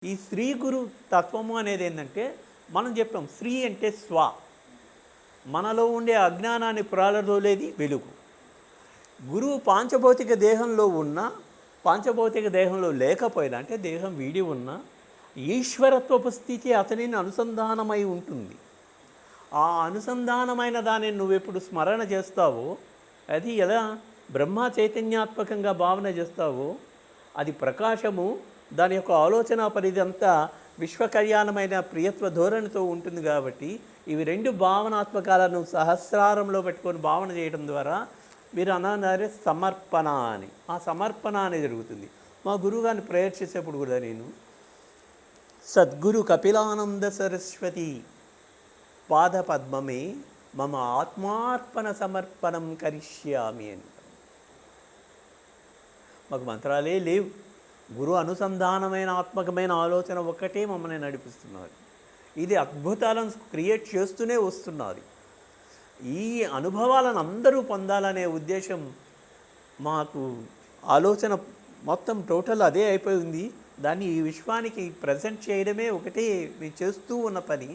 ఈ శ్రీ గురు తత్వము అనేది ఏంటంటే మనం చెప్పాం శ్రీ అంటే స్వ, మనలో ఉండే అజ్ఞానాన్ని ప్రాలదోలేది వెలుగు. గురువు పాంచభౌతిక దేహంలో ఉన్న, పాంచభౌతిక దేహంలో లేకపోయినా, అంటే దేహం వీడి ఉన్న ఈశ్వరత్వపు స్థితి అతనిని అనుసంధానమై ఉంటుంది. ఆ అనుసంధానమైన దానిని నువ్వెప్పుడు స్మరణ చేస్తావో, అది ఎలా బ్రహ్మ చైతన్యాత్మకంగా భావన చేస్తావో, అది ప్రకాశము, దాని యొక్క ఆలోచన పరిధి అంతా విశ్వకళ్యాణమైన ప్రియత్వ ధోరణితో ఉంటుంది. కాబట్టి ఇవి రెండు భావనాత్మకాలను సహస్రారంలో పెట్టుకొని భావన చేయడం ద్వారా మీరు అన్నారు సమర్పణ అని. ఆ సమర్పణ అనేది జరుగుతుంది. మా గురువుగారిని ప్రేయర్ చేసేప్పుడు కూడా నేను సద్గురు కపిలానంద సరస్వతి పాదపద్మమే మమ ఆత్మార్పణ సమర్పణం కరిష్యామి అని. మాకు మంత్రాలే లేవు, గురు అనుసంధానమైన ఆత్మకమైన ఆలోచన ఒక్కటే మమ్మల్ని నడిపిస్తున్నారు. ఇది అద్భుతాలను క్రియేట్ చేస్తూనే వస్తున్నది. ఈ అనుభవాలను అందరూ పొందాలనే ఉద్దేశం మాకు, ఆలోచన మొత్తం టోటల్ అదే అయిపోయింది. దాన్ని ఈ విశ్వానికి ప్రజెంట్ చేయడమే ఒకటే మేము చేస్తూ ఉన్న పని.